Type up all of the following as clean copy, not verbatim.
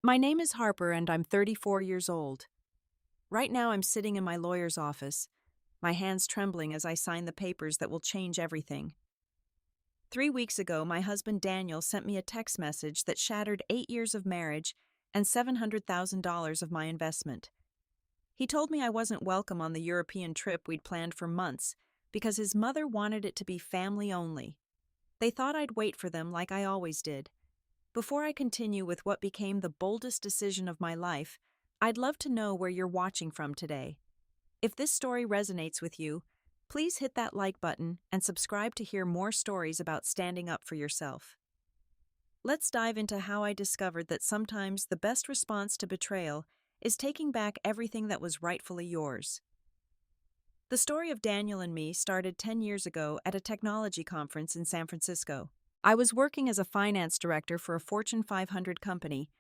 My name is Harper and I'm 34 years old. Right now I'm sitting in my lawyer's office, my hands trembling as I sign the papers that will change everything. 3 weeks ago, my husband Daniel sent me a text message that shattered 8 years of marriage and $700,000 of my investment. He told me I wasn't welcome on the European trip we'd planned for months because his mother wanted it to be family only. They thought I'd wait for them like I always did. Before I continue with what became the boldest decision of my life, I'd love to know where you're watching from today. If this story resonates with you, please hit that like button and subscribe to hear more stories about standing up for yourself. Let's dive into how I discovered that sometimes the best response to betrayal is taking back everything that was rightfully yours. The story of Daniel and me started 10 years ago at a technology conference in San Francisco. I was working as a finance director for a Fortune 500 company,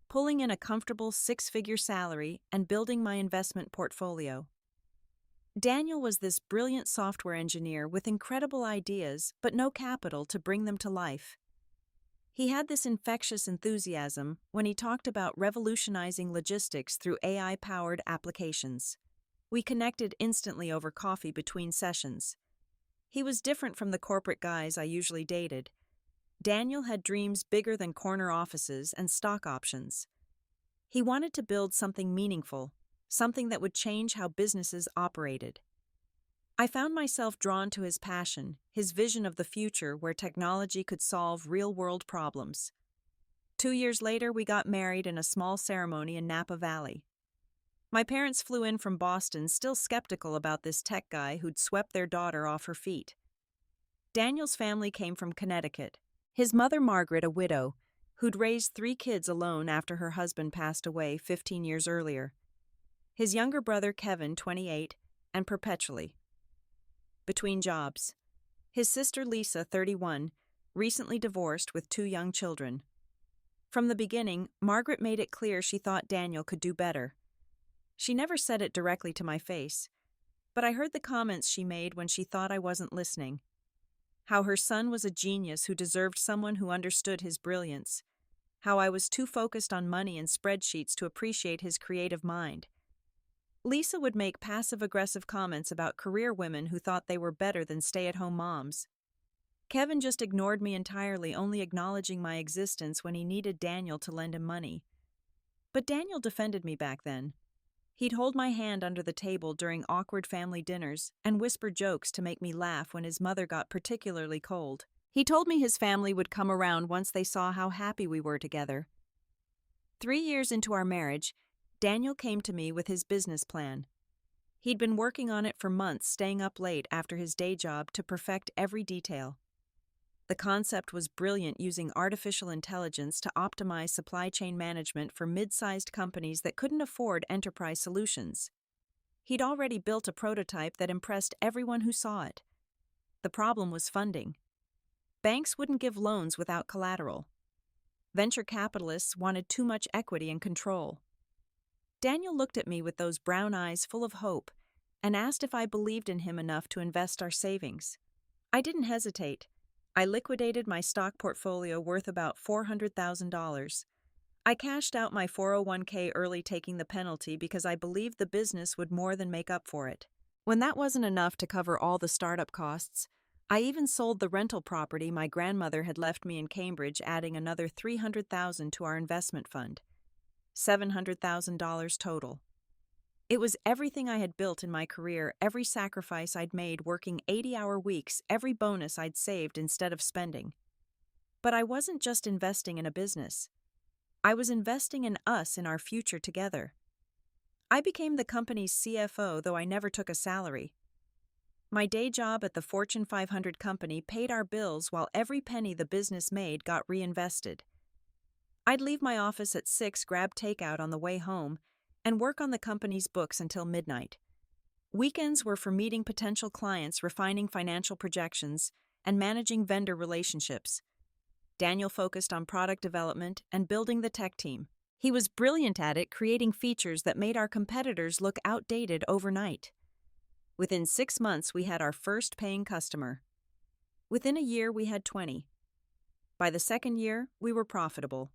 pulling in a comfortable six-figure salary and building my investment portfolio. Daniel was this brilliant software engineer with incredible ideas but no capital to bring them to life. He had this infectious enthusiasm when he talked about revolutionizing logistics through AI-powered applications. We connected instantly over coffee between sessions. He was different from the corporate guys I usually dated. Daniel had dreams bigger than corner offices and stock options. He wanted to build something meaningful, something that would change how businesses operated. I found myself drawn to his passion, his vision of the future where technology could solve real-world problems. 2 years later, we got married in a small ceremony in Napa Valley. My parents flew in from Boston, still skeptical about this tech guy who'd swept their daughter off her feet. Daniel's family came from Connecticut. His mother, Margaret, a widow, who'd raised 3 kids alone after her husband passed away 15 years earlier. His younger brother, Kevin, 28, and perpetually between jobs. His sister, Lisa, 31, recently divorced with 2 young children. From the beginning, Margaret made it clear she thought Daniel could do better. She never said it directly to my face, but I heard the comments she made when she thought I wasn't listening. How her son was a genius who deserved someone who understood his brilliance. How I was too focused on money and spreadsheets to appreciate his creative mind. Lisa would make passive-aggressive comments about career women who thought they were better than stay-at-home moms. Kevin just ignored me entirely, only acknowledging my existence when he needed Daniel to lend him money. But Daniel defended me back then. He'd hold my hand under the table during awkward family dinners and whisper jokes to make me laugh when his mother got particularly cold. He told me his family would come around once they saw how happy we were together. 3 years into our marriage, Daniel came to me with his business plan. He'd been working on it for months, staying up late after his day job to perfect every detail. The concept was brilliant, using artificial intelligence to optimize supply chain management for mid-sized companies that couldn't afford enterprise solutions. He'd already built a prototype that impressed everyone who saw it. The problem was funding. Banks wouldn't give loans without collateral. Venture capitalists wanted too much equity and control. Daniel looked at me with those brown eyes full of hope and asked if I believed in him enough to invest our savings. I didn't hesitate. I liquidated my stock portfolio worth about $400,000. I cashed out my 401k early, taking the penalty because I believed the business would more than make up for it. When that wasn't enough to cover all the startup costs, I even sold the rental property my grandmother had left me in Cambridge, adding another $300,000 to our investment fund. $700,000 total. It was everything I had built in my career, every sacrifice I'd made working 80-hour weeks, every bonus I'd saved instead of spending. But I wasn't just investing in a business. I was investing in us, in our future together. I became the company's CFO, though I never took a salary. My day job at the Fortune 500 company paid our bills while every penny the business made got reinvested. I'd leave my office at 6, grab takeout on the way home, and work on the company's books until midnight. Weekends were for meeting potential clients, refining financial projections, and managing vendor relationships. Daniel focused on product development and building the tech team. He was brilliant at it, creating features that made our competitors look outdated overnight. Within 6 months, we had our first paying customer. Within a year, we had 20. By the second year, we were profitable.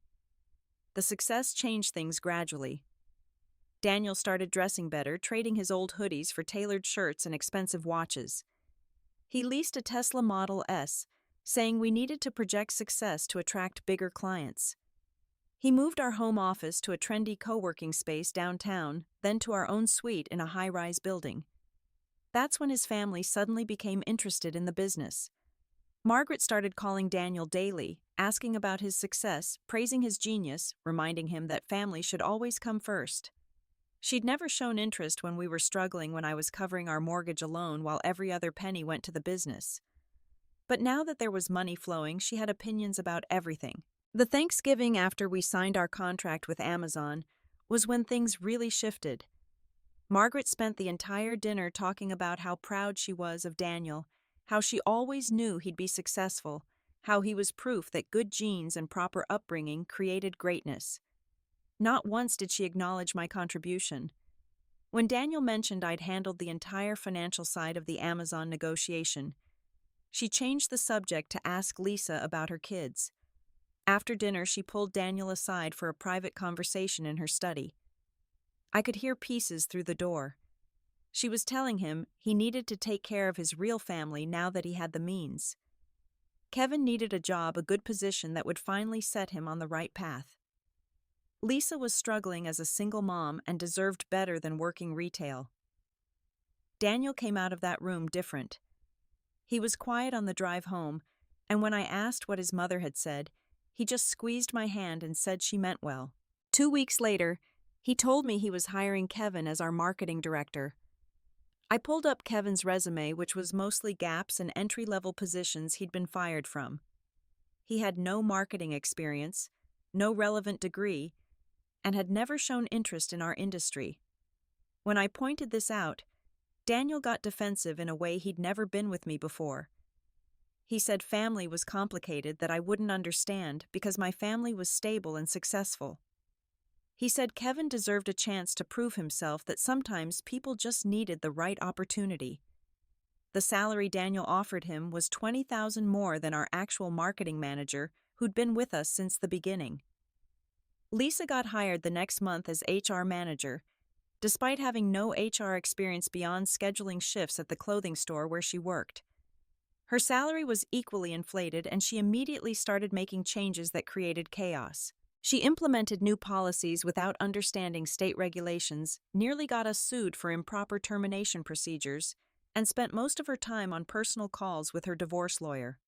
The success changed things gradually. Daniel started dressing better, trading his old hoodies for tailored shirts and expensive watches. He leased a Tesla Model S, saying we needed to project success to attract bigger clients. He moved our home office to a trendy co-working space downtown, then to our own suite in a high-rise building. That's when his family suddenly became interested in the business. Margaret started calling Daniel daily, asking about his success, praising his genius, reminding him that family should always come first. She'd never shown interest when we were struggling when I was covering our mortgage alone while every other penny went to the business. But now that there was money flowing, she had opinions about everything. The Thanksgiving after we signed our contract with Amazon was when things really shifted. Margaret spent the entire dinner talking about how proud she was of Daniel, how she always knew he'd be successful, how he was proof that good genes and proper upbringing created greatness. Not once did she acknowledge my contribution. When Daniel mentioned I'd handled the entire financial side of the Amazon negotiation, she changed the subject to ask Lisa about her kids. After dinner, she pulled Daniel aside for a private conversation in her study. I could hear pieces through the door. She was telling him he needed to take care of his real family now that he had the means. Kevin needed a job, a good position that would finally set him on the right path. Lisa was struggling as a single mom and deserved better than working retail. Daniel came out of that room different. He was quiet on the drive home, and when I asked what his mother had said, he just squeezed my hand and said she meant well. 2 weeks later, he told me he was hiring Kevin as our marketing director. I pulled up Kevin's resume, which was mostly gaps and entry-level positions he'd been fired from. He had no marketing experience, no relevant degree, and had never shown interest in our industry. When I pointed this out, Daniel got defensive in a way he'd never been with me before. He said family was complicated, that I wouldn't understand because my family was stable and successful. He said Kevin deserved a chance to prove himself, that sometimes people just needed the right opportunity. The salary Daniel offered him was $20,000 more than our actual marketing manager, who'd been with us since the beginning. Lisa got hired the next month as HR manager, despite having no HR experience beyond scheduling shifts at the clothing store where she worked. Her salary was equally inflated, and she immediately started making changes that created chaos. She implemented new policies without understanding state regulations, nearly got us sued for improper termination procedures, and spent most of her time on personal calls with her divorce lawyer.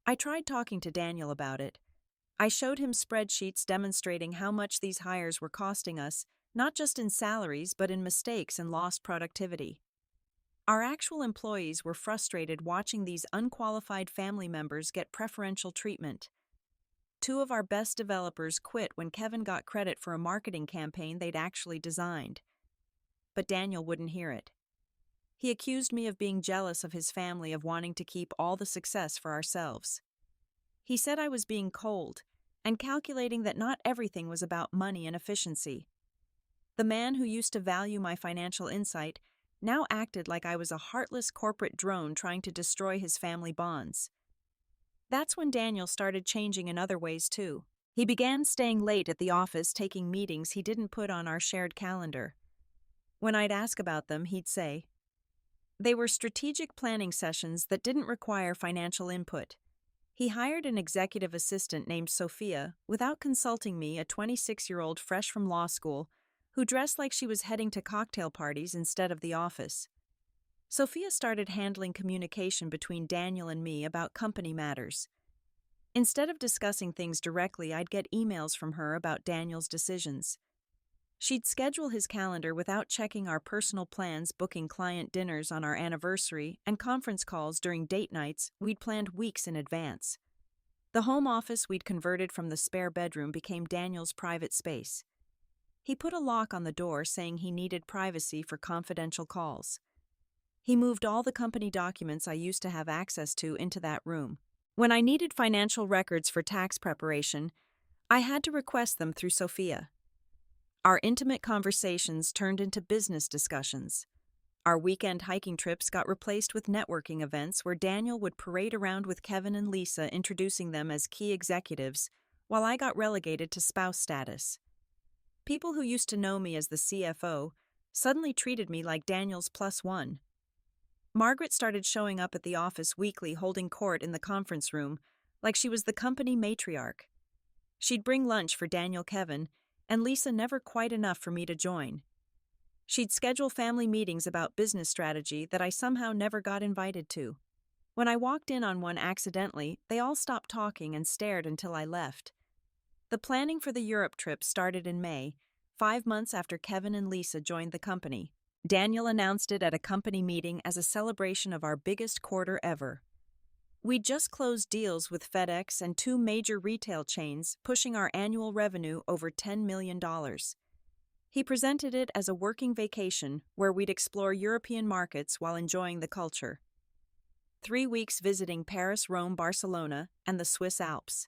I tried talking to Daniel about it. I showed him spreadsheets demonstrating how much these hires were costing us, not just in salaries but in mistakes and lost productivity. Our actual employees were frustrated watching these unqualified family members get preferential treatment. 2 of our best developers quit when Kevin got credit for a marketing campaign they'd actually designed. But Daniel wouldn't hear it. He accused me of being jealous of his family, of wanting to keep all the success for ourselves. He said I was being cold and calculating that not everything was about money and efficiency. The man who used to value my financial insight now acted like I was a heartless corporate drone trying to destroy his family bonds. That's when Daniel started changing in other ways too. He began staying late at the office, taking meetings he didn't put on our shared calendar. When I'd ask about them, he'd say they were strategic planning sessions that didn't require financial input. He hired an executive assistant named Sophia without consulting me, a 26-year-old fresh from law school, who dressed like she was heading to cocktail parties instead of the office. Sophia started handling communication between Daniel and me about company matters. Instead of discussing things directly, I'd get emails from her about Daniel's decisions. She'd schedule his calendar without checking our personal plans, booking client dinners on our anniversary and conference calls during date nights we'd planned weeks in advance. The home office we'd converted from the spare bedroom became Daniel's private space. He put a lock on the door, saying he needed privacy for confidential calls. He moved all the company documents I used to have access to into that room. When I needed financial records for tax preparation, I had to request them through Sophia. Our intimate conversations turned into business discussions. Our weekend hiking trips got replaced with networking events where Daniel would parade around with Kevin and Lisa, introducing them as key executives, while I got relegated to spouse status. People who used to know me as the CFO suddenly treated me like Daniel's plus one. Margaret started showing up at the office weekly holding court in the conference room like she was the company matriarch. She'd bring lunch for Daniel, Kevin, and Lisa never quite enough for me to join. She'd schedule family meetings about business strategy that I somehow never got invited to. When I walked in on one accidentally, they all stopped talking and stared until I left. The planning for the Europe trip started in May, 5 months after Kevin and Lisa joined the company. Daniel announced it at a company meeting as a celebration of our biggest quarter ever. We'd just closed deals with FedEx and 2 major retail chains, pushing our annual revenue over $10 million. He presented it as a working vacation where we'd explore European markets while enjoying the culture. 3 weeks visiting Paris, Rome, Barcelona, and the Swiss Alps.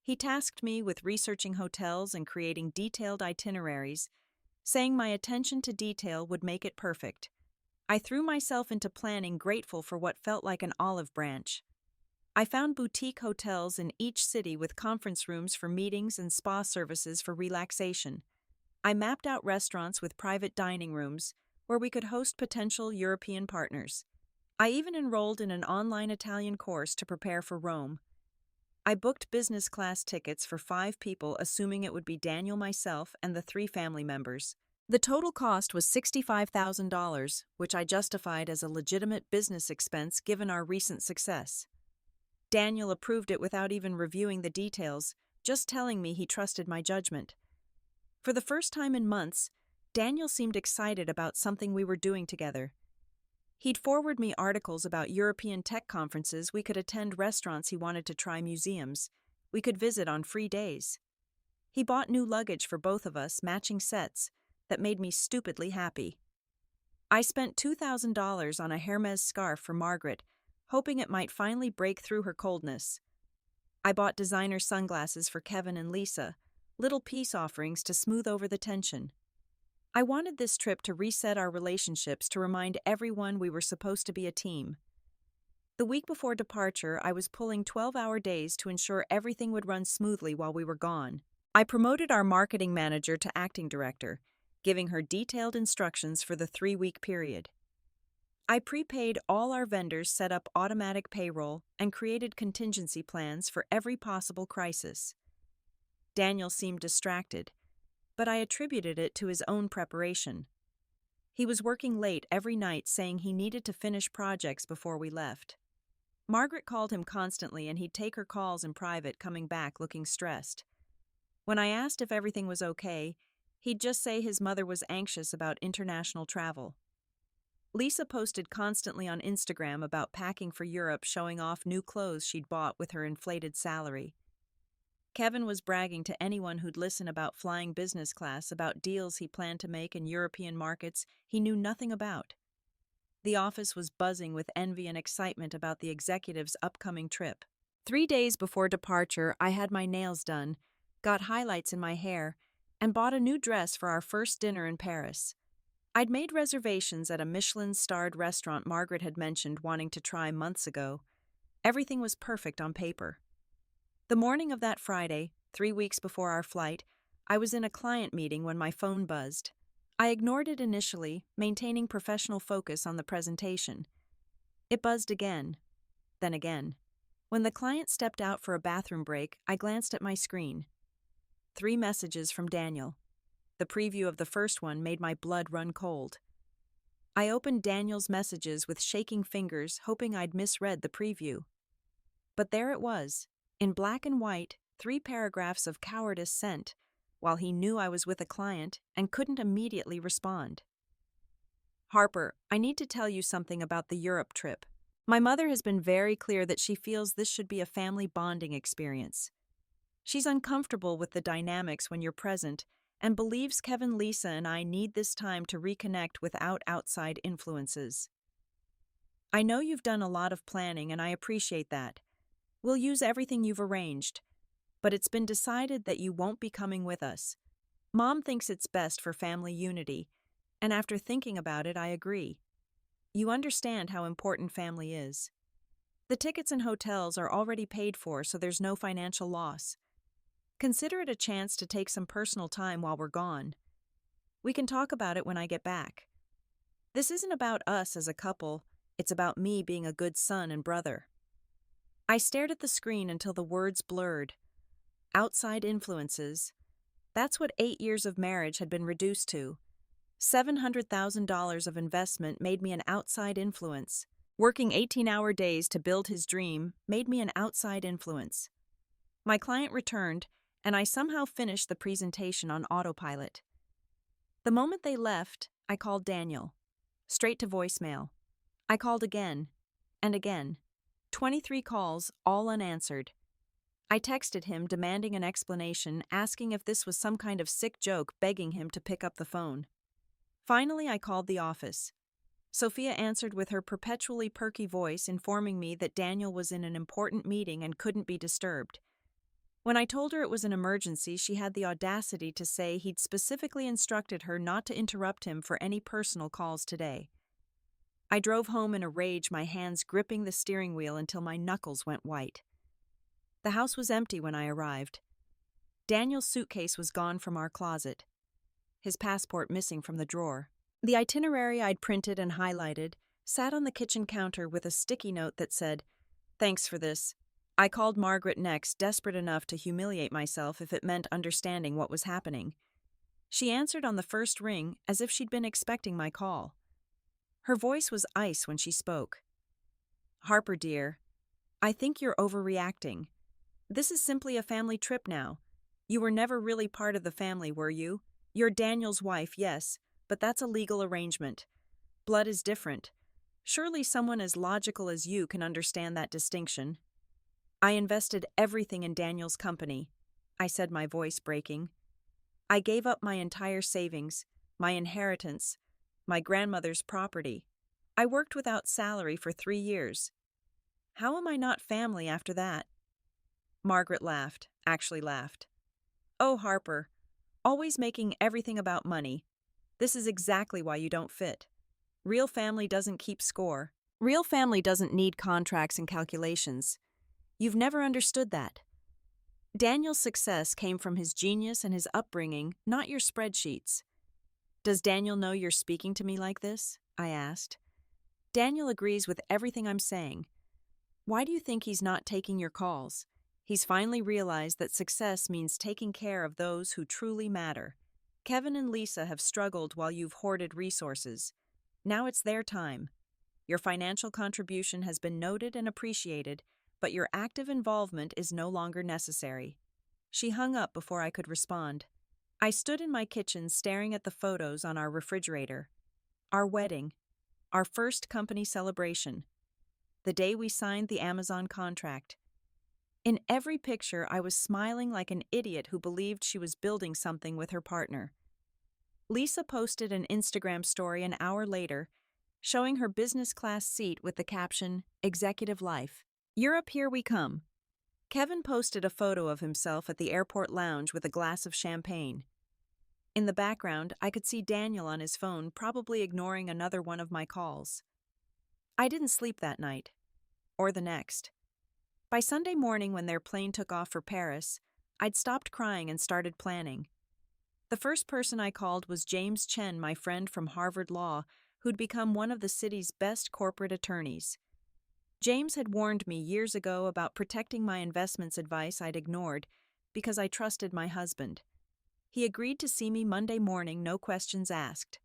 He tasked me with researching hotels and creating detailed itineraries, saying my attention to detail would make it perfect. I threw myself into planning, grateful for what felt like an olive branch. I found boutique hotels in each city with conference rooms for meetings and spa services for relaxation. I mapped out restaurants with private dining rooms where we could host potential European partners. I even enrolled in an online Italian course to prepare for Rome. I booked business class tickets for 5 people, assuming it would be Daniel, myself, and the 3 family members. The total cost was $65,000, which I justified as a legitimate business expense given our recent success. Daniel approved it without even reviewing the details, just telling me he trusted my judgment. For the first time in months, Daniel seemed excited about something we were doing together. He'd forward me articles about European tech conferences we could attend, restaurants he wanted to try, museums we could visit on free days. He bought new luggage for both of us, matching sets, that made me stupidly happy. I spent $2,000 on a Hermes scarf for Margaret, hoping it might finally break through her coldness. I bought designer sunglasses for Kevin and Lisa, little peace offerings to smooth over the tension. I wanted this trip to reset our relationships, to remind everyone we were supposed to be a team. The week before departure, I was pulling 12-hour days to ensure everything would run smoothly while we were gone. I promoted our marketing manager to acting director, giving her detailed instructions for the 3-week period. I prepaid all our vendors, set up automatic payroll, and created contingency plans for every possible crisis. Daniel seemed distracted, but I attributed it to his own preparation. He was working late every night, saying he needed to finish projects before we left. Margaret called him constantly, and he'd take her calls in private, coming back looking stressed. When I asked if everything was okay, he'd just say his mother was anxious about international travel. Lisa posted constantly on Instagram about packing for Europe, showing off new clothes she'd bought with her inflated salary. Kevin was bragging to anyone who'd listen about flying business class, about deals he planned to make in European markets he knew nothing about. The office was buzzing with envy and excitement about the executive's upcoming trip. 3 days before departure, I had my nails done, got highlights in my hair, and bought a new dress for our first dinner in Paris. I'd made reservations at a Michelin-starred restaurant Margaret had mentioned wanting to try months ago. Everything was perfect on paper. The morning of that Friday, 3 weeks before our flight, I was in a client meeting when my phone buzzed. I ignored it initially, maintaining professional focus on the presentation. It buzzed again, then again. When the client stepped out for a bathroom break, I glanced at my screen. 3 messages from Daniel. The preview of the first one made my blood run cold. I opened Daniel's messages with shaking fingers, hoping I'd misread the preview. But there it was, in black and white, 3 paragraphs of cowardice sent, while he knew I was with a client and couldn't immediately respond. Harper, I need to tell you something about the Europe trip. My mother has been very clear that she feels this should be a family bonding experience. She's uncomfortable with the dynamics when you're present and believes Kevin, Lisa, and I need this time to reconnect without outside influences. I know you've done a lot of planning, and I appreciate that. We'll use everything you've arranged, but it's been decided that you won't be coming with us. Mom thinks it's best for family unity, and after thinking about it, I agree. You understand how important family is. The tickets and hotels are already paid for, so there's no financial loss. Consider it a chance to take some personal time while we're gone. We can talk about it when I get back. This isn't about us as a couple, it's about me being a good son and brother." I stared at the screen until the words blurred. Outside influences. That's what 8 years of marriage had been reduced to. $700,000 of investment made me an outside influence. Working 18-hour days to build his dream made me an outside influence. My client returned, and I somehow finished the presentation on autopilot. The moment they left, I called Daniel. Straight to voicemail. I called again, and again. 23 calls, all unanswered. I texted him demanding an explanation, asking if this was some kind of sick joke, begging him to pick up the phone. Finally, I called the office. Sophia answered with her perpetually perky voice, informing me that Daniel was in an important meeting and couldn't be disturbed. When I told her it was an emergency, she had the audacity to say he'd specifically instructed her not to interrupt him for any personal calls today. I drove home in a rage, my hands gripping the steering wheel until my knuckles went white. The house was empty when I arrived. Daniel's suitcase was gone from our closet, his passport missing from the drawer. The itinerary I'd printed and highlighted sat on the kitchen counter with a sticky note that said, "Thanks for this. I called Margaret next, desperate enough to humiliate myself if it meant understanding what was happening." She answered on the first ring as if she'd been expecting my call. Her voice was ice when she spoke. "Harper, dear, I think you're overreacting. This is simply a family trip now. You were never really part of the family, were you? You're Daniel's wife, yes, but that's a legal arrangement. Blood is different. Surely someone as logical as you can understand that distinction." "I invested everything in Daniel's company," I said, my voice breaking. "I gave up my entire savings, my inheritance, my grandmother's property. I worked without salary for 3 years. How am I not family after that?" Margaret laughed, actually laughed. "Oh, Harper, always making everything about money. This is exactly why you don't fit. Real family doesn't keep score. Real family doesn't need contracts and calculations. You've never understood that. Daniel's success came from his genius and his upbringing, not your spreadsheets." "Does Daniel know you're speaking to me like this?" I asked. "Daniel agrees with everything I'm saying. Why do you think he's not taking your calls? He's finally realized that success means taking care of those who truly matter. Kevin and Lisa have struggled while you've hoarded resources. Now it's their time. Your financial contribution has been noted and appreciated, but your active involvement is no longer necessary." She hung up before I could respond. I stood in my kitchen staring at the photos on our refrigerator. Our wedding. Our first company celebration. The day we signed the Amazon contract. In every picture, I was smiling like an idiot who believed she was building something with her partner. Lisa posted an Instagram story an hour later, showing her business class seat with the caption, "Executive Life. Europe, here we come." Kevin posted a photo of himself at the airport lounge with a glass of champagne. In the background, I could see Daniel on his phone, probably ignoring another one of my calls. I didn't sleep that night, or the next. By Sunday morning, when their plane took off for Paris, I'd stopped crying and started planning. The first person I called was James Chen, my friend from Harvard Law, who'd become one of the city's best corporate attorneys. James had warned me years ago about protecting my investments advice I'd ignored because I trusted my husband. He agreed to see me Monday morning, no questions asked.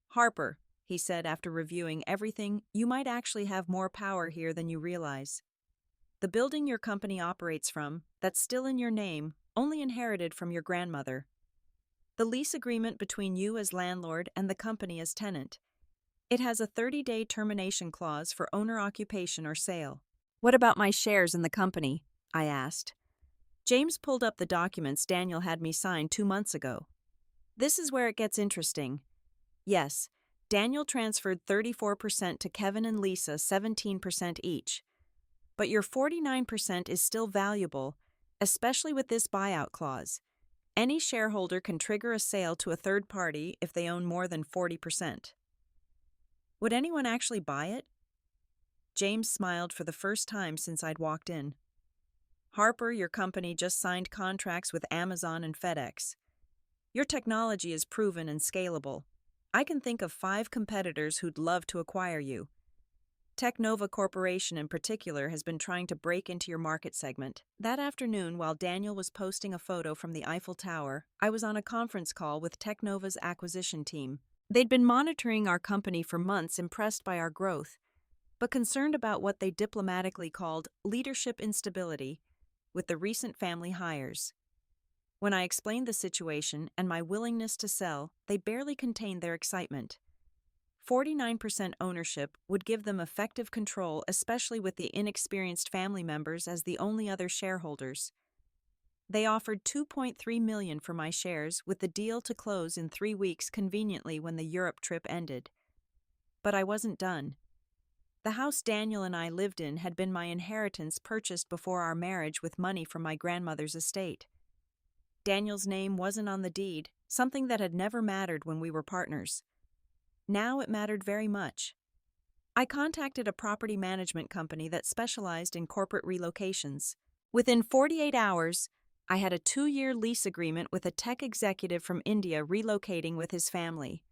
"Harper," he said after reviewing everything, "you might actually have more power here than you realize. The building your company operates from, that's still in your name, only inherited from your grandmother. The lease agreement between you as landlord and the company as tenant. It has a 30-day termination clause for owner occupation or sale." "What about my shares in the company?" I asked. James pulled up the documents Daniel had me sign 2 months ago. "This is where it gets interesting. Yes, Daniel transferred 34% to Kevin and Lisa, 17% each. But your 49% is still valuable, especially with this buyout clause. Any shareholder can trigger a sale to a third party if they own more than 40%. "Would anyone actually buy it?" James smiled for the first time since I'd walked in. Harper, your company just signed contracts with Amazon and FedEx. Your technology is proven and scalable. I can think of 5 competitors who'd love to acquire you. Technova Corporation in particular has been trying to break into your market segment. That afternoon, while Daniel was posting a photo from the Eiffel Tower, I was on a conference call with Technova's acquisition team. They'd been monitoring our company for months, impressed by our growth, but concerned about what they diplomatically called leadership instability with the recent family hires. When I explained the situation and my willingness to sell, they barely contained their excitement. 49% ownership would give them effective control, especially with the inexperienced family members as the only other shareholders. They offered $2.3 million for my shares, with the deal to close in 3 weeks, conveniently when the Europe trip ended. But I wasn't done. The house Daniel and I lived in had been my inheritance, purchased before our marriage with money from my grandmother's estate. Daniel's name wasn't on the deed, something that had never mattered when we were partners. Now it mattered very much. I contacted a property management company that specialized in corporate relocations. Within 48 hours, I had a 2-year lease agreement with a tech executive from India relocating with his family.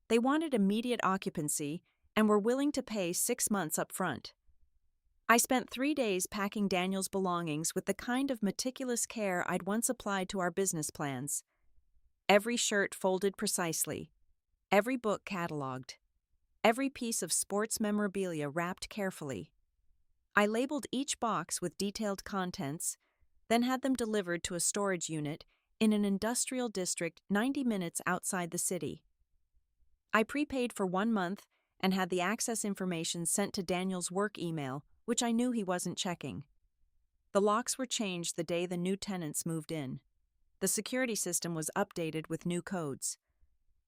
They wanted immediate occupancy and were willing to pay 6 months up front. I spent 3 days packing Daniel's belongings with the kind of meticulous care I'd once applied to our business plans. Every shirt folded precisely, every book cataloged, every piece of sports memorabilia wrapped carefully. I labeled each box with detailed contents, then had them delivered to a storage unit in an industrial district 90 minutes outside the city. I prepaid for 1 month and had the access information sent to Daniel's work email, which I knew he wasn't checking. The locks were changed the day the new tenants moved in. The security system was updated with new codes.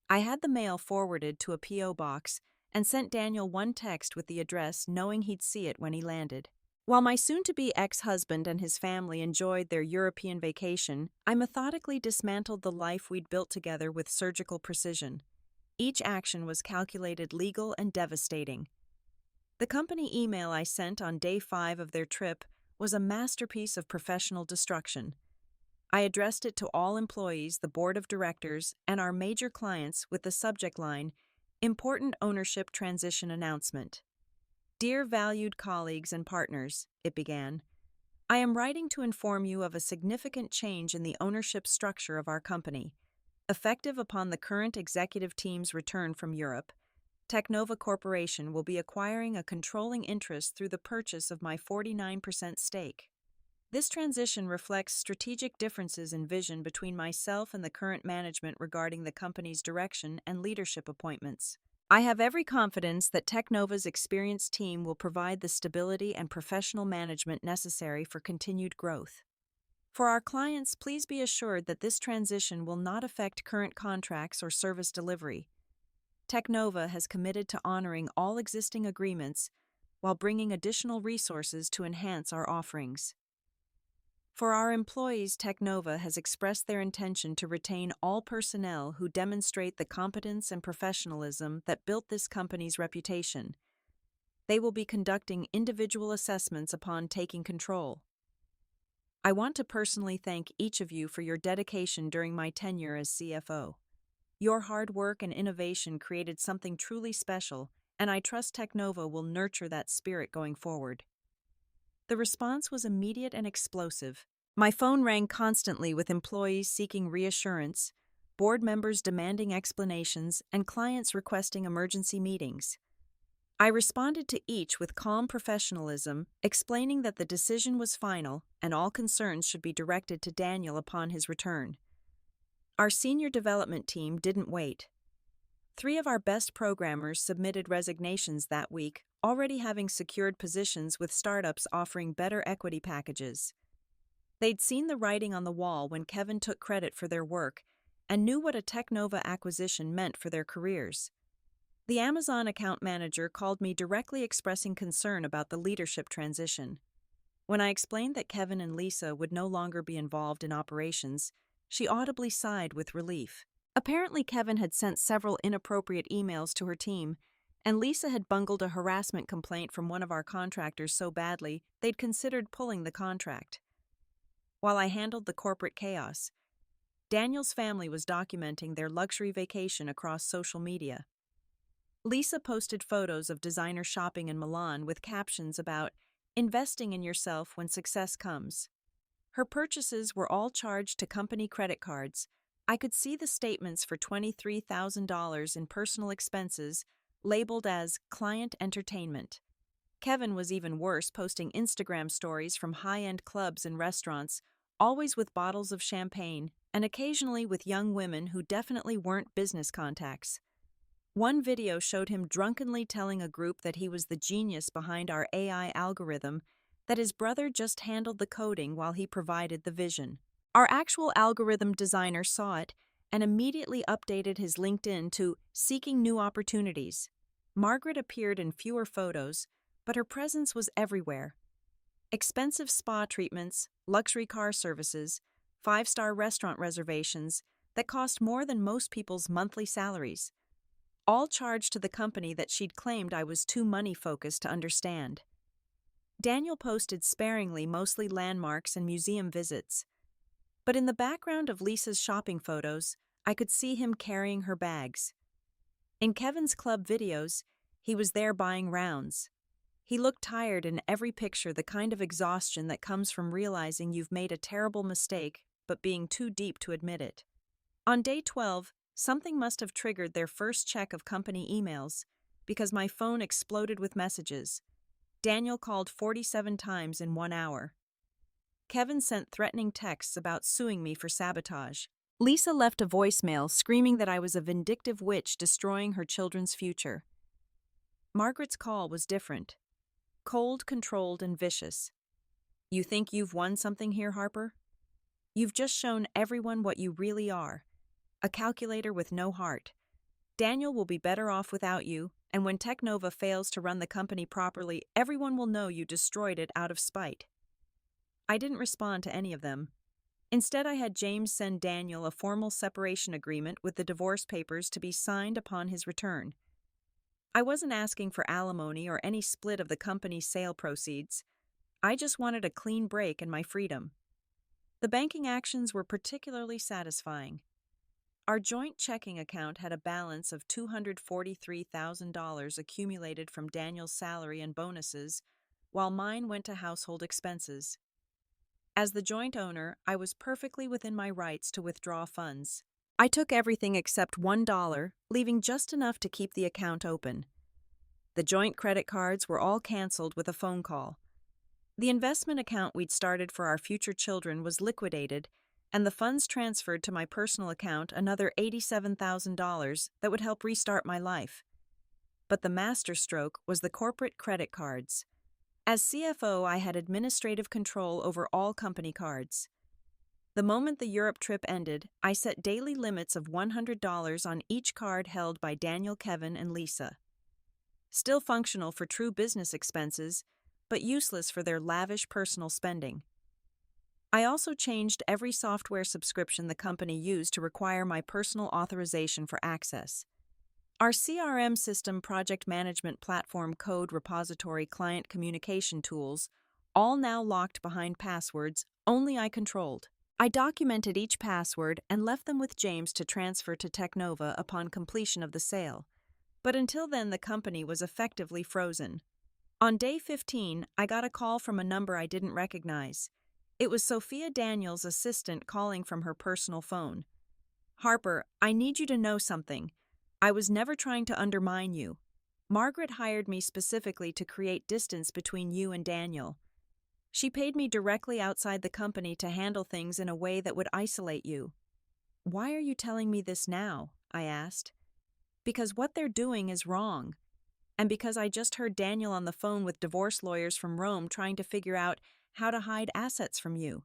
I had the mail forwarded to a P.O. box and sent Daniel one text with the address, knowing he'd see it when he landed. While my soon-to-be ex-husband and his family enjoyed their European vacation, I methodically dismantled the life we'd built together with surgical precision. Each action was calculated, legal, and devastating. The company email I sent on day 5 of their trip was a masterpiece of professional destruction. I addressed it to all employees, the board of directors, and our major clients with the subject line, "Important Ownership Transition Announcement." "Dear valued colleagues and partners," it began, "I am writing to inform you of a significant change in the ownership structure of our company. Effective upon the current executive team's return from Europe, Technova Corporation will be acquiring a controlling interest through the purchase of my 49% stake. This transition reflects strategic differences in vision between myself and the current management regarding the company's direction and leadership appointments. I have every confidence that Technova's experienced team will provide the stability and professional management necessary for continued growth. For our clients, please be assured that this transition will not affect current contracts or service delivery. Technova has committed to honoring all existing agreements while bringing additional resources to enhance our offerings. For our employees, Technova has expressed their intention to retain all personnel who demonstrate the competence and professionalism that built this company's reputation. They will be conducting individual assessments upon taking control. I want to personally thank each of you for your dedication during my tenure as CFO. Your hard work and innovation created something truly special, and I trust Technova will nurture that spirit going forward. The response was immediate and explosive. My phone rang constantly with employees seeking reassurance, board members demanding explanations, and clients requesting emergency meetings. I responded to each with calm professionalism, explaining that the decision was final and all concerns should be directed to Daniel upon his return. Our senior development team didn't wait. 3 of our best programmers submitted resignations that week, already having secured positions with startups offering better equity packages. They'd seen the writing on the wall when Kevin took credit for their work and knew what a Technova acquisition meant for their careers. The Amazon account manager called me directly, expressing concern about the leadership transition. When I explained that Kevin and Lisa would no longer be involved in operations, she audibly sighed with relief. Apparently, Kevin had sent several inappropriate emails to her team, and Lisa had bungled a harassment complaint from one of our contractors so badly they'd considered pulling the contract. while I handled the corporate chaos. Daniel's family was documenting their luxury vacation across social media. Lisa posted photos of designer shopping in Milan with captions about investing in yourself when success comes. Her purchases were all charged to company credit cards. I could see the statements for $23,000 in personal expenses labeled as client entertainment. Kevin was even worse, posting Instagram stories from high-end clubs and restaurants, always with bottles of champagne, and occasionally with young women who definitely weren't business contacts. One video showed him drunkenly telling a group that he was the genius behind our AI algorithm, that his brother just handled the coding while he provided the vision. Our actual algorithm designer saw it and immediately updated his LinkedIn to seeking new opportunities. Margaret appeared in fewer photos, but her presence was everywhere. Expensive spa treatments, luxury car services, five-star restaurant reservations that cost more than most people's monthly salaries, all charged to the company that she'd claimed I was too money-focused to understand. Daniel posted sparingly, mostly landmarks and museum visits. But in the background of Lisa's shopping photos, I could see him carrying her bags. In Kevin's club videos, he was there buying rounds. He looked tired in every picture, the kind of exhaustion that comes from realizing you've made a terrible mistake but being too deep to admit it. On day 12, something must have triggered their first check of company emails, because my phone exploded with messages. Daniel called 47 times in 1 hour. Kevin sent threatening texts about suing me for sabotage. Lisa left a voicemail screaming that I was a vindictive witch destroying her children's future. Margaret's call was different. Cold, controlled, and vicious. You think you've won something here, Harper? You've just shown everyone what you really are. A calculator with no heart. Daniel will be better off without you, and when Technova fails to run the company properly, everyone will know you destroyed it out of spite. I didn't respond to any of them. Instead, I had James send Daniel a formal separation agreement with the divorce papers to be signed upon his return. I wasn't asking for alimony or any split of the company's sale proceeds. I just wanted a clean break and my freedom. The banking actions were particularly satisfying. Our joint checking account had a balance of $243,000 accumulated from Daniel's salary and bonuses, while mine went to household expenses. As the joint owner, I was perfectly within my rights to withdraw funds. I took everything except $1, leaving just enough to keep the account open. The joint credit cards were all canceled with a phone call. The investment account we'd started for our future children was liquidated, and the funds transferred to my personal account another $87,000 that would help restart my life. But the masterstroke was the corporate credit cards. As CFO, I had administrative control over all company cards. The moment the Europe trip ended, I set daily limits of $100 on each card held by Daniel, Kevin, and Lisa. Still functional for true business expenses, but useless for their lavish personal spending. I also changed every software subscription the company used to require my personal authorization for access. Our CRM system, project management platform, code repository, client communication tools, all now locked behind passwords only I controlled. I documented each password and left them with James to transfer to Technova upon completion of the sale. But until then, the company was effectively frozen. On day 15, I got a call from a number I didn't recognize. It was Sophia Daniels' assistant calling from her personal phone. "Harper, I need you to know something. I was never trying to undermine you. Margaret hired me specifically to create distance between you and Daniel. She paid me directly outside the company to handle things in a way that would isolate you." "Why are you telling me this now?" I asked. "Because what they're doing is wrong. And because I just heard Daniel on the phone with divorce lawyers from Rome trying to figure out how to hide assets from you.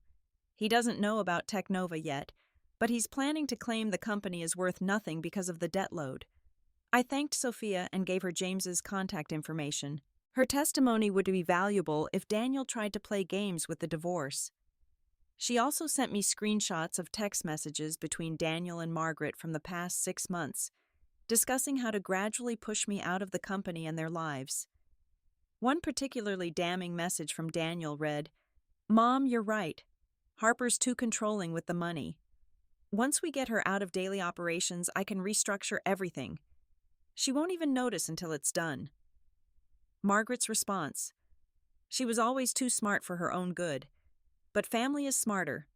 He doesn't know about Technova yet, but he's planning to claim the company is worth nothing because of the debt load." I thanked Sophia and gave her James's contact information. Her testimony would be valuable if Daniel tried to play games with the divorce. She also sent me screenshots of text messages between Daniel and Margaret from the past 6 months, discussing how to gradually push me out of the company and their lives. One particularly damning message from Daniel read, "Mom, you're right. Harper's too controlling with the money. Once we get her out of daily operations, I can restructure everything. She won't even notice until it's done. Margaret's response. She was always too smart for her own good. But family is smarter.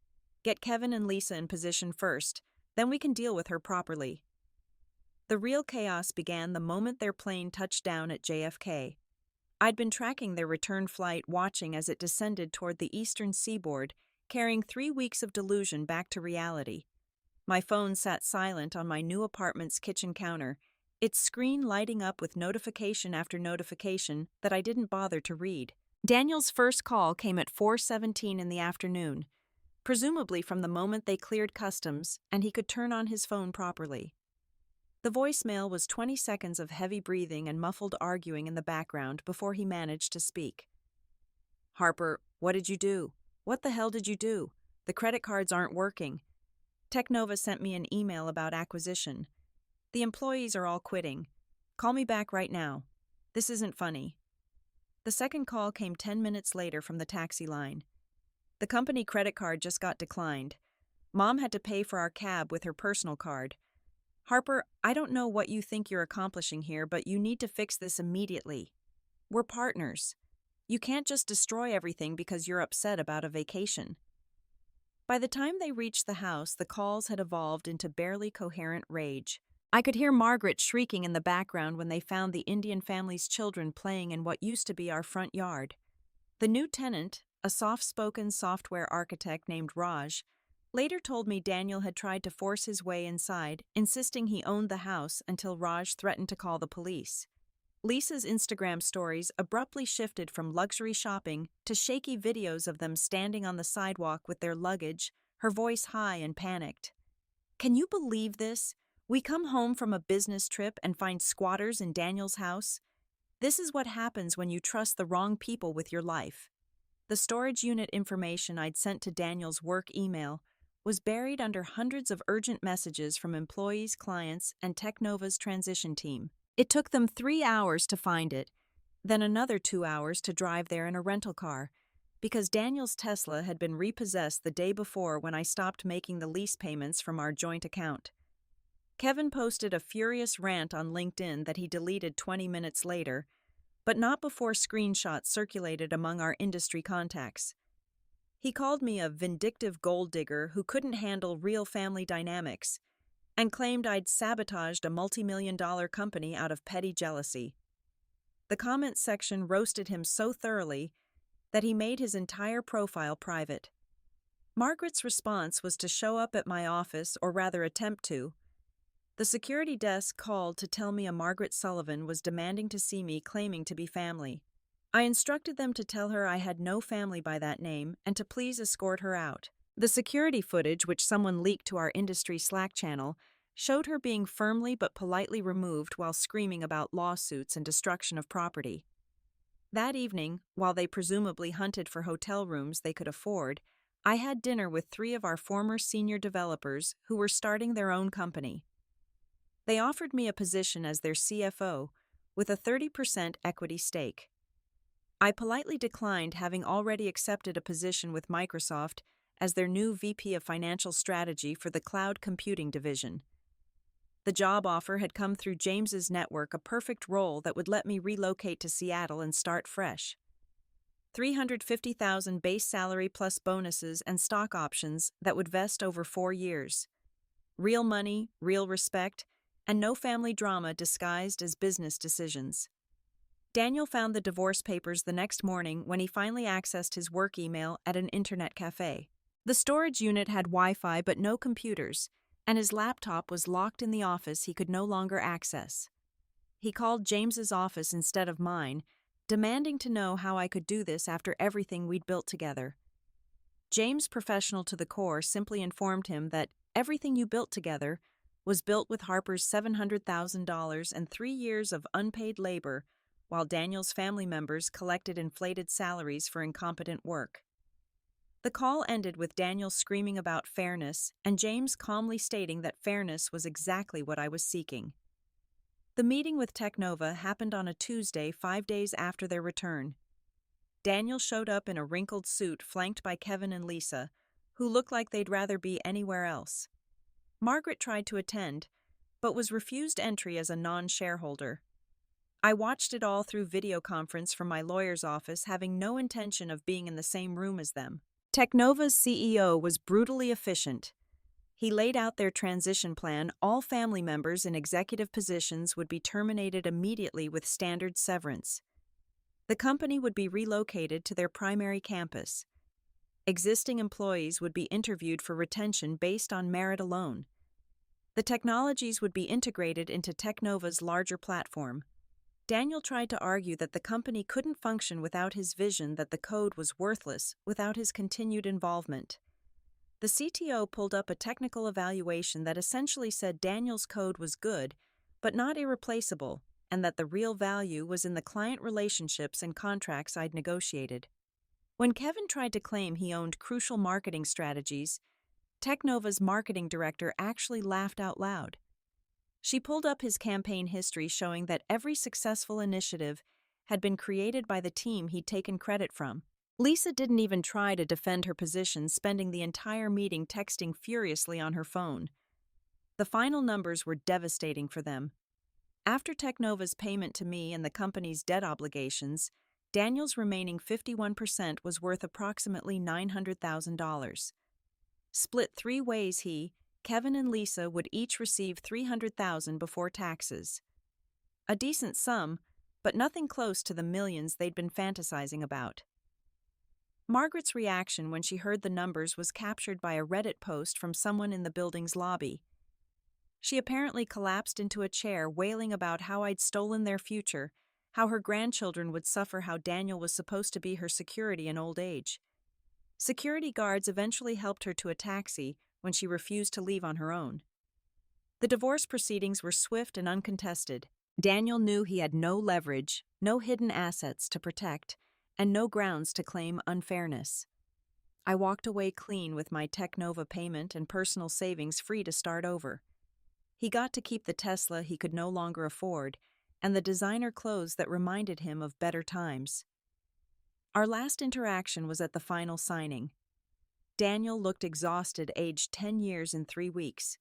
Get Kevin and Lisa in position first, then we can deal with her properly. The real chaos began the moment their plane touched down at JFK. I'd been tracking their return flight, watching as it descended toward the eastern seaboard, carrying 3 weeks of delusion back to reality. My phone sat silent on my new apartment's kitchen counter, its screen lighting up with notification after notification that I didn't bother to read. Daniel's first call came at 4:17 in the afternoon, presumably from the moment they cleared customs and he could turn on his phone properly. The voicemail was 20 seconds of heavy breathing and muffled arguing in the background before he managed to speak. Harper, what did you do? What the hell did you do? The credit cards aren't working. Technova sent me an email about acquisition. The employees are all quitting. Call me back right now. This isn't funny. The second call came 10 minutes later from the taxi line. The company credit card just got declined. Mom had to pay for our cab with her personal card. Harper, I don't know what you think you're accomplishing here, but you need to fix this immediately. We're partners. You can't just destroy everything because you're upset about a vacation. By the time they reached the house, the calls had evolved into barely coherent rage. I could hear Margaret shrieking in the background when they found the Indian family's children playing in what used to be our front yard. The new tenant, a soft-spoken software architect named Raj, later told me Daniel had tried to force his way inside, insisting he owned the house until Raj threatened to call the police. Lisa's Instagram stories abruptly shifted from luxury shopping to shaky videos of them standing on the sidewalk with their luggage, her voice high and panicked. Can you believe this? We come home from a business trip and find squatters in Daniel's house. This is what happens when you trust the wrong people with your life. The storage unit information I'd sent to Daniel's work email was buried under hundreds of urgent messages from employees, clients, and Technova's transition team. It took them 3 hours to find it, then another 2 hours to drive there in a rental car, because Daniel's Tesla had been repossessed the day before when I stopped making the lease payments from our joint account. Kevin posted a furious rant on LinkedIn that he deleted 20 minutes later, but not before screenshots circulated among our industry contacts. He called me a vindictive gold digger who couldn't handle real family dynamics, and claimed I'd sabotaged a multi-million-dollar company out of petty jealousy. The comments section roasted him so thoroughly that he made his entire profile private. Margaret's response was to show up at my office, or rather attempt to. The security desk called to tell me a Margaret Sullivan was demanding to see me, claiming to be family. I instructed them to tell her I had no family by that name and to please escort her out. The security footage, which someone leaked to our industry Slack channel, showed her being firmly but politely removed while screaming about lawsuits and destruction of property. That evening, while they presumably hunted for hotel rooms they could afford, I had dinner with 3 of our former senior developers who were starting their own company. They offered me a position as their CFO with a 30% equity stake. I politely declined, having already accepted a position with Microsoft as their new VP of Financial Strategy for the Cloud Computing Division. The job offer had come through James's network, a perfect role that would let me relocate to Seattle and start fresh. $350,000 base salary plus bonuses and stock options that would vest over 4 years. Real money, real respect, and no family drama disguised as business decisions. Daniel found the divorce papers the next morning when he finally accessed his work email at an internet cafe. The storage unit had Wi-Fi but no computers, and his laptop was locked in the office he could no longer access. He called James's office instead of mine, demanding to know how I could do this after everything we'd built together. James, professional to the core, simply informed him that everything you built together was built with Harper's $700,000 and 3 years of unpaid labor, while Daniel's family members collected inflated salaries for incompetent work. The call ended with Daniel screaming about fairness and James calmly stating that fairness was exactly what I was seeking. The meeting with Technova happened on a Tuesday, 5 days after their return. Daniel showed up in a wrinkled suit flanked by Kevin and Lisa, who looked like they'd rather be anywhere else. Margaret tried to attend, but was refused entry as a non-shareholder. I watched it all through video conference from my lawyer's office, having no intention of being in the same room as them. Technova's CEO was brutally efficient. He laid out their transition plan. All family members in executive positions would be terminated immediately with standard severance. The company would be relocated to their primary campus. Existing employees would be interviewed for retention based on merit alone. The technologies would be integrated into Technova's larger platform. Daniel tried to argue that the company couldn't function without his vision, that the code was worthless without his continued involvement. The CTO pulled up a technical evaluation that essentially said Daniel's code was good, but not irreplaceable, and that the real value was in the client relationships and contracts I'd negotiated. When Kevin tried to claim he owned crucial marketing strategies, Technova's marketing director actually laughed out loud. She pulled up his campaign history, showing that every successful initiative had been created by the team he'd taken credit from. Lisa didn't even try to defend her position, spending the entire meeting texting furiously on her phone. The final numbers were devastating for them. After Technova's payment to me and the company's debt obligations, Daniel's remaining 51% was worth approximately $900,000. Split 3 ways, he, Kevin and Lisa would each receive $300,000 before taxes. A decent sum, but nothing close to the millions they'd been fantasizing about. Margaret's reaction when she heard the numbers was captured by a Reddit post from someone in the building's lobby. She apparently collapsed into a chair, wailing about how I'd stolen their future, how her grandchildren would suffer, how Daniel was supposed to be her security in old age. Security guards eventually helped her to a taxi when she refused to leave on her own. The divorce proceedings were swift and uncontested. Daniel knew he had no leverage, no hidden assets to protect, and no grounds to claim unfairness. I walked away clean with my Technova payment and personal savings free to start over. He got to keep the Tesla he could no longer afford and the designer clothes that reminded him of better times. Our last interaction was at the final signing. Daniel looked exhausted, aged 10 years in 3 weeks.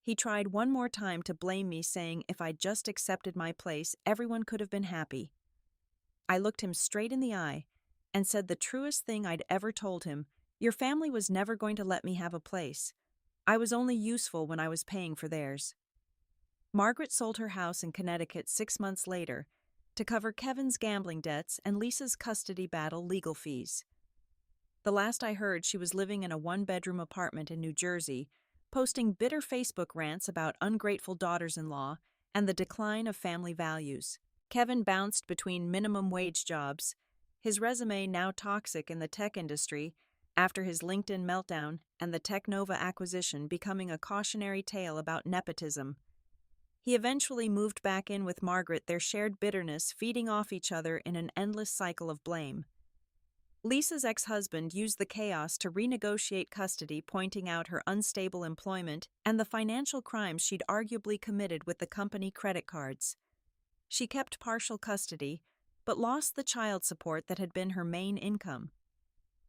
He tried one more time to blame me, saying if I'd just accepted my place, everyone could have been happy. I looked him straight in the eye and said the truest thing I'd ever told him: your family was never going to let me have a place. I was only useful when I was paying for theirs. Margaret sold her house in Connecticut 6 months later to cover Kevin's gambling debts and Lisa's custody battle legal fees. The last I heard, she was living in a 1-bedroom apartment in New Jersey, posting bitter Facebook rants about ungrateful daughters-in-law and the decline of family values. Kevin bounced between minimum wage jobs, his resume now toxic in the tech industry after his LinkedIn meltdown, and the Technova acquisition becoming a cautionary tale about nepotism. He eventually moved back in with Margaret, their shared bitterness feeding off each other in an endless cycle of blame. Lisa's ex-husband used the chaos to renegotiate custody, pointing out her unstable employment and the financial crimes she'd arguably committed with the company credit cards. She kept partial custody, but lost the child support that had been her main income.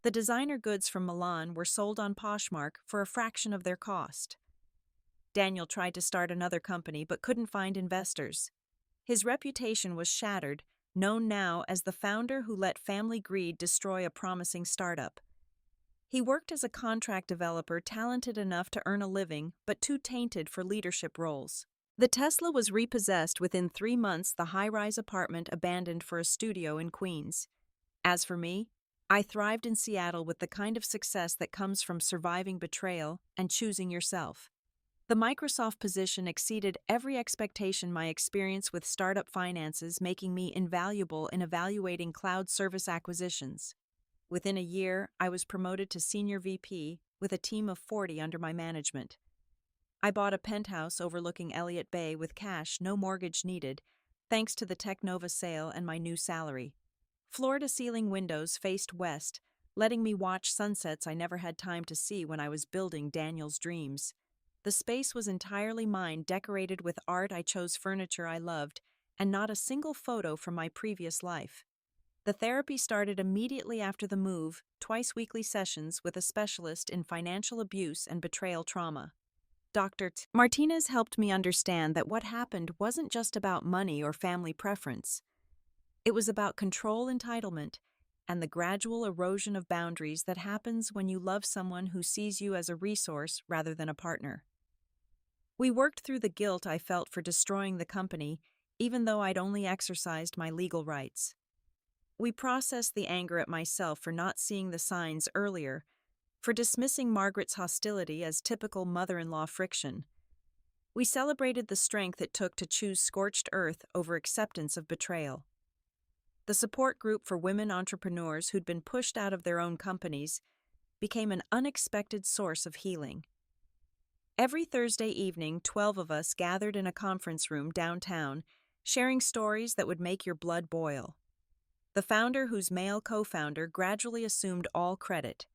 The designer goods from Milan were sold on Poshmark for a fraction of their cost. Daniel tried to start another company but couldn't find investors. His reputation was shattered, known now as the founder who let family greed destroy a promising startup. He worked as a contract developer, talented enough to earn a living, but too tainted for leadership roles. The Tesla was repossessed within 3 months, the high-rise apartment abandoned for a studio in Queens. As for me, I thrived in Seattle with the kind of success that comes from surviving betrayal and choosing yourself. The Microsoft position exceeded every expectation, my experience with startup finances making me invaluable in evaluating cloud service acquisitions. Within a year, I was promoted to Senior VP with a team of 40 under my management. I bought a penthouse overlooking Elliott Bay with cash, no mortgage needed, thanks to the Technova sale and my new salary. Floor-to-ceiling windows faced west, letting me watch sunsets I never had time to see when I was building Daniel's dreams. The space was entirely mine, decorated with art I chose, furniture I loved, and not a single photo from my previous life. The therapy started immediately after the move, twice weekly sessions with a specialist in financial abuse and betrayal trauma. Dr. Martinez helped me understand that what happened wasn't just about money or family preference. It was about control entitlement and the gradual erosion of boundaries that happens when you love someone who sees you as a resource rather than a partner. We worked through the guilt I felt for destroying the company, even though I'd only exercised my legal rights. We processed the anger at myself for not seeing the signs earlier, for dismissing Margaret's hostility as typical mother-in-law friction. We celebrated the strength it took to choose scorched earth over acceptance of betrayal. The support group for women entrepreneurs who'd been pushed out of their own companies became an unexpected source of healing. Every Thursday evening, 12 of us gathered in a conference room downtown, sharing stories that would make your blood boil. The founder whose male co-founder gradually assumed all credit.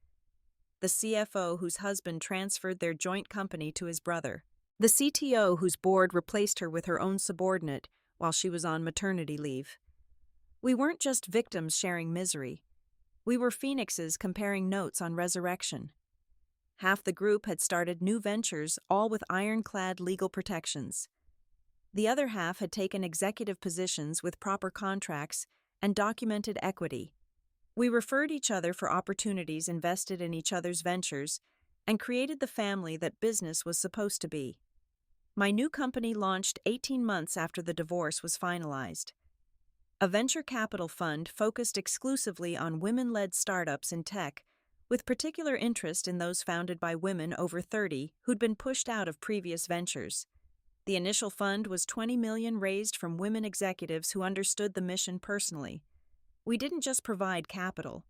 The CFO whose husband transferred their joint company to his brother. The CTO whose board replaced her with her own subordinate while she was on maternity leave. We weren't just victims sharing misery. We were phoenixes comparing notes on resurrection. Half the group had started new ventures, all with ironclad legal protections. The other half had taken executive positions with proper contracts and documented equity. We referred each other for opportunities invested in each other's ventures and created the family that business was supposed to be. My new company launched 18 months after the divorce was finalized. A venture capital fund focused exclusively on women-led startups in tech, with particular interest in those founded by women over 30 who'd been pushed out of previous ventures. The initial fund was $20 million raised from women executives who understood the mission personally. We didn't just provide capital.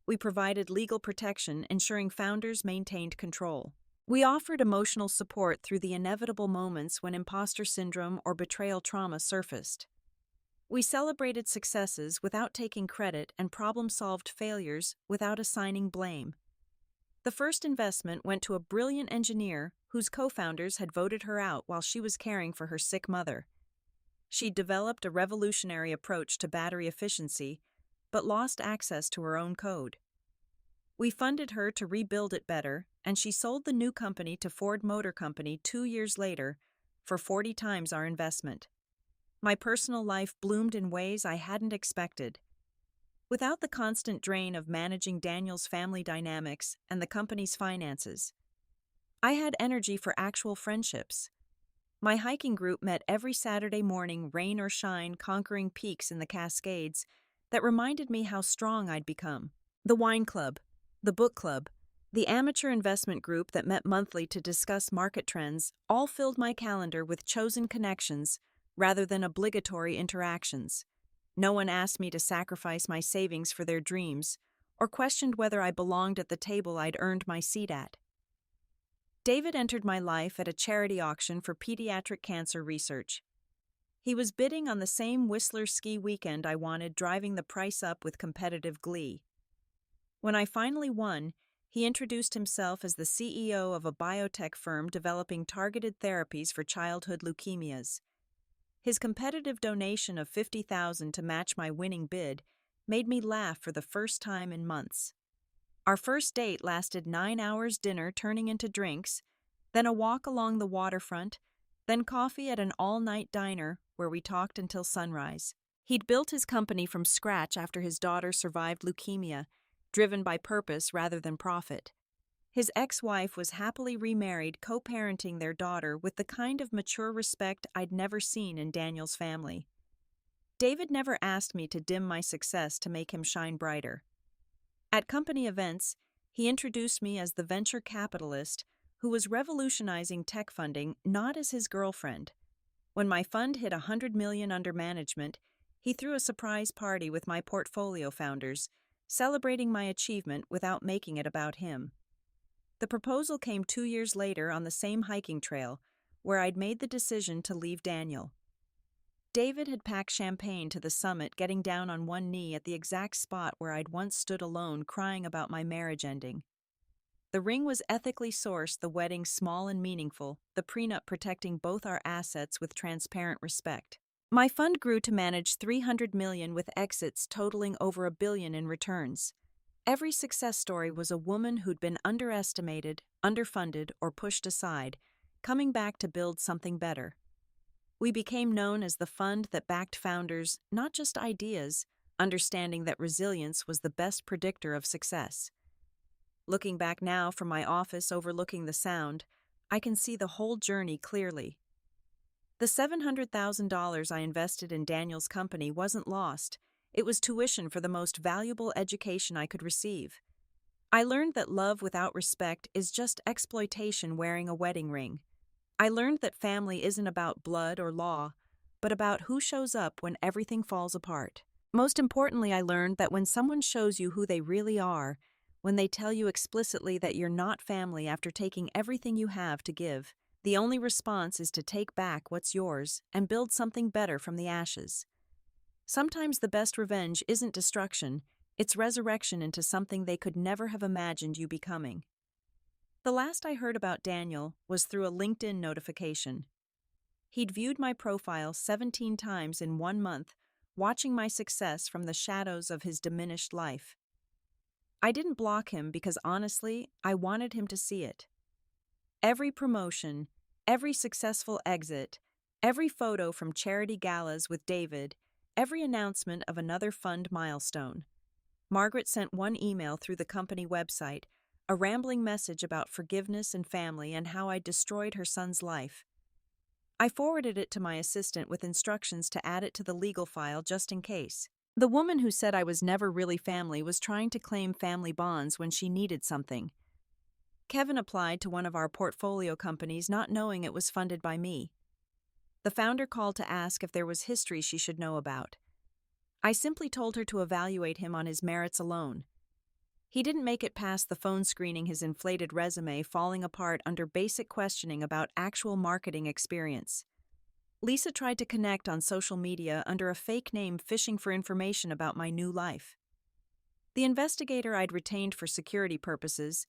We provided legal protection, ensuring founders maintained control. We offered emotional support through the inevitable moments when imposter syndrome or betrayal trauma surfaced. We celebrated successes without taking credit and problem-solved failures without assigning blame. The first investment went to a brilliant engineer whose co-founders had voted her out while she was caring for her sick mother. She'd developed a revolutionary approach to battery efficiency, but lost access to her own code. We funded her to rebuild it better, and she sold the new company to Ford Motor Company 2 years later for 40 times our investment. My personal life bloomed in ways I hadn't expected. Without the constant drain of managing Daniel's family dynamics and the company's finances, I had energy for actual friendships. My hiking group met every Saturday morning, rain or shine, conquering peaks in the Cascades that reminded me how strong I'd become. The wine club, the book club, the amateur investment group that met monthly to discuss market trends all filled my calendar with chosen connections rather than obligatory interactions. No one asked me to sacrifice my savings for their dreams or questioned whether I belonged at the table I'd earned my seat at. David entered my life at a charity auction for pediatric cancer research. He was bidding on the same Whistler ski weekend I wanted, driving the price up with competitive glee. When I finally won, he introduced himself as the CEO of a biotech firm developing targeted therapies for childhood leukemias. His competitive donation of $50,000 to match my winning bid made me laugh for the first time in months. Our first date lasted 9 hours, dinner turning into drinks, then a walk along the waterfront, then coffee at an all-night diner where we talked until sunrise. He'd built his company from scratch after his daughter survived leukemia, driven by purpose rather than profit. His ex-wife was happily remarried, co-parenting their daughter with the kind of mature respect I'd never seen in Daniel's family. David never asked me to dim my success to make him shine brighter. At company events, he introduced me as the venture capitalist who was revolutionizing tech funding, not as his girlfriend. When my fund hit $100 million under management, he threw a surprise party with my portfolio founders, celebrating my achievement without making it about him. The proposal came 2 years later on the same hiking trail, where I'd made the decision to leave Daniel. David had packed champagne to the summit, getting down on one knee at the exact spot where I'd once stood alone crying about my marriage ending. The ring was ethically sourced, the wedding small and meaningful, the prenup protecting both our assets with transparent respect. My fund grew to manage 300 million with exits totaling over a billion in returns. Every success story was a woman who'd been underestimated, underfunded, or pushed aside, coming back to build something better. We became known as the fund that backed founders, not just ideas, understanding that resilience was the best predictor of success. Looking back now from my office overlooking the Sound, I can see the whole journey clearly. The $700,000 I invested in Daniel's company wasn't lost. It was tuition for the most valuable education I could receive. I learned that love without respect is just exploitation wearing a wedding ring. I learned that family isn't about blood or law, but about who shows up when everything falls apart. Most importantly, I learned that when someone shows you who they really are, when they tell you explicitly that you're not family after taking everything you have to give, the only response is to take back what's yours and build something better from the ashes. Sometimes the best revenge isn't destruction, it's resurrection into something they could never have imagined you becoming. The last I heard about Daniel was through a LinkedIn notification. He'd viewed my profile 17 times in 1 month, watching my success from the shadows of his diminished life. I didn't block him because honestly, I wanted him to see it. Every promotion, every successful exit, every photo from charity galas with David, every announcement of another fund milestone. Margaret sent one email through the company website, a rambling message about forgiveness and family and how I'd destroyed her son's life. I forwarded it to my assistant with instructions to add it to the legal file just in case. The woman who said I was never really family was trying to claim family bonds when she needed something. Kevin applied to one of our portfolio companies not knowing it was funded by me. The founder called to ask if there was history she should know about. I simply told her to evaluate him on his merits alone. He didn't make it past the phone screening, his inflated resume falling apart under basic questioning about actual marketing experience. Lisa tried to connect on social media under a fake name fishing for information about my new life. The investigator I'd retained for security purposes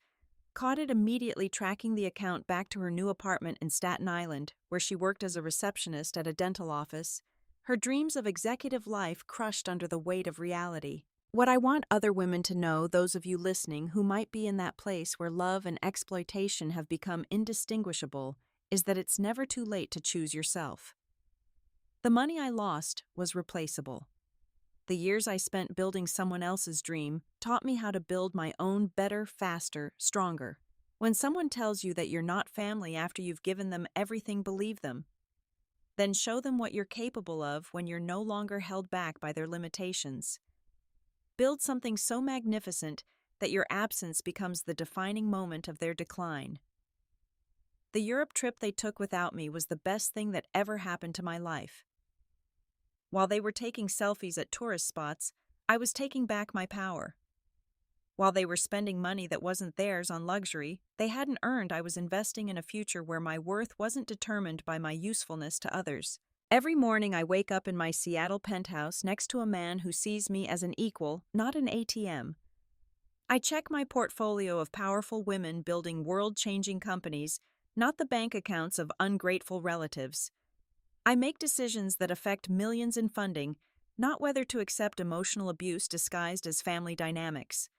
caught it immediately, tracking the account back to her new apartment in Staten Island, where she worked as a receptionist at a dental office, her dreams of executive life crushed under the weight of reality. What I want other women to know, those of you listening who might be in that place where love and exploitation have become indistinguishable, is that it's never too late to choose yourself. The money I lost was replaceable. The years I spent building someone else's dream taught me how to build my own better, faster, stronger. When someone tells you that you're not family after you've given them everything, believe them. Then show them what you're capable of when you're no longer held back by their limitations. Build something so magnificent that your absence becomes the defining moment of their decline. The Europe trip they took without me was the best thing that ever happened to my life. While they were taking selfies at tourist spots, I was taking back my power. While they were spending money that wasn't theirs on luxury they hadn't earned, I was investing in a future where my worth wasn't determined by my usefulness to others. Every morning I wake up in my Seattle penthouse next to a man who sees me as an equal, not an ATM. I check my portfolio of powerful women building world-changing companies, not the bank accounts of ungrateful relatives. I make decisions that affect millions in funding, not whether to accept emotional abuse disguised as family dynamics.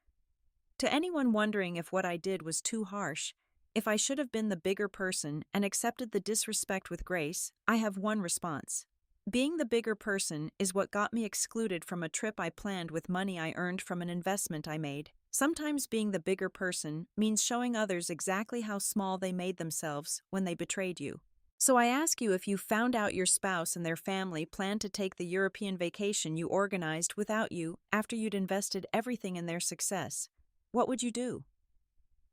To anyone wondering if what I did was too harsh, if I should have been the bigger person and accepted the disrespect with grace, I have one response. Being the bigger person is what got me excluded from a trip I planned with money I earned from an investment I made. Sometimes being the bigger person means showing others exactly how small they made themselves when they betrayed you. So I ask you, if you found out your spouse and their family planned to take the European vacation you organized without you after you'd invested everything in their success, what would you do?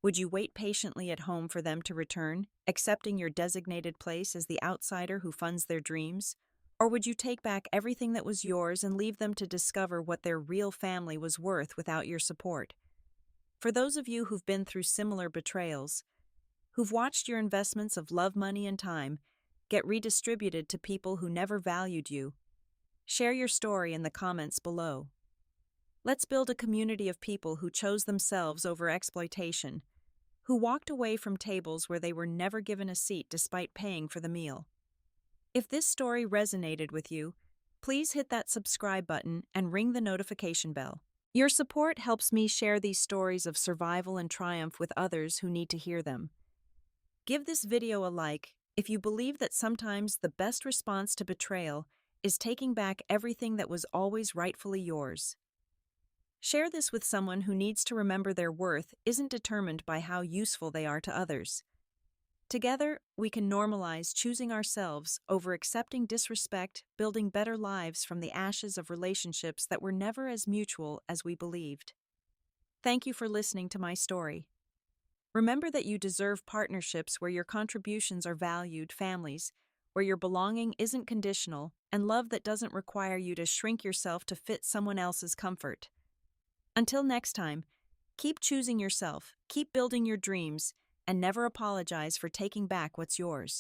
Would you wait patiently at home for them to return, accepting your designated place as the outsider who funds their dreams? Or would you take back everything that was yours and leave them to discover what their real family was worth without your support? For those of you who've been through similar betrayals, who've watched your investments of love, money, and time get redistributed to people who never valued you, share your story in the comments below. Let's build a community of people who chose themselves over exploitation, who walked away from tables where they were never given a seat despite paying for the meal. If this story resonated with you, please hit that subscribe button and ring the notification bell. Your support helps me share these stories of survival and triumph with others who need to hear them. Give this video a like if you believe that sometimes the best response to betrayal is taking back everything that was always rightfully yours. Share this with someone who needs to remember their worth isn't determined by how useful they are to others. Together, we can normalize choosing ourselves over accepting disrespect, building better lives from the ashes of relationships that were never as mutual as we believed. Thank you for listening to my story. Remember that you deserve partnerships where your contributions are valued, families where your belonging isn't conditional, and love that doesn't require you to shrink yourself to fit someone else's comfort. Until next time, keep choosing yourself, keep building your dreams, and never apologize for taking back what's yours.